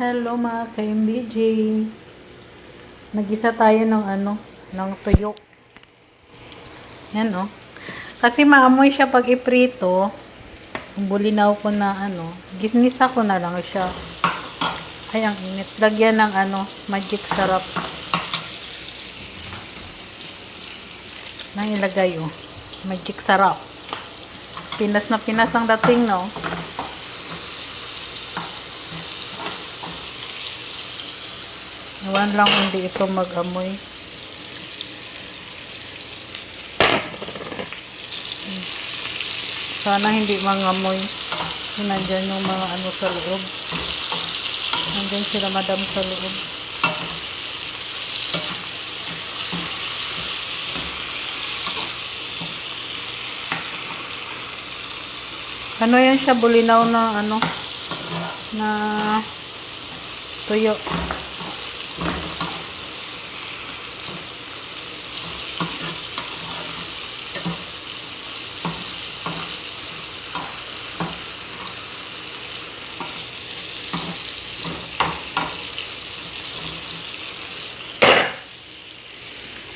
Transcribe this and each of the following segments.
Hello mga ka-MBJ. Nag-isa tayo ng ng tuyo. Yan Kasi maamoy siya pag iprito. Bulinaw ko na gisnisa ko na lang siya. Ay, ang init. Lagyan ng magic sarap. Nang ilagay magic sarap. Pinas na pinas ang dating Iwan lang hindi ito mag-amoy. Sana hindi mangamoy. Nandyan yung mga sa loob. Nandyan sila madam sa loob. Yan siya, bulinaw na na tuyo.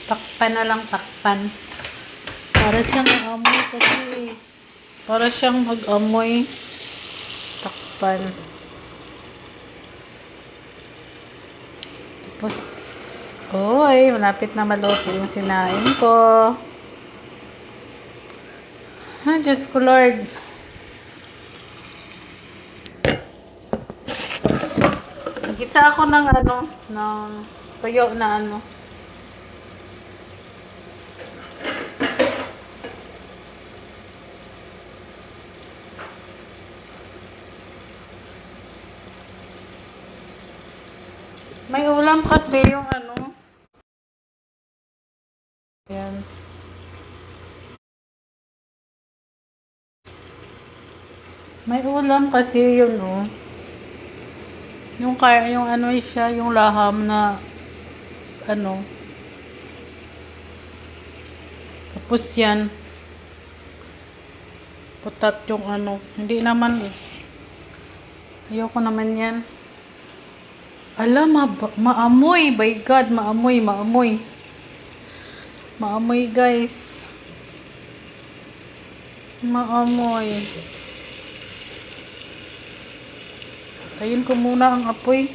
Takpan na lang, takpan. Para siyang mag-amoy kasi. Para siyang mag-amoy. Takpan. Tapos, malapit na maluto yung sinain ko. Diyos ko Lord. Nag-isa ako ng ng tuyo na May ulam kasi yung Ayan. May ulam kasi yun yung kaya yung siya, yung laham na tapos yan putat yung hindi naman ayoko naman yan. Maamoy, by God, maamoy guys, maamoy. Tayin ko muna ang apoy.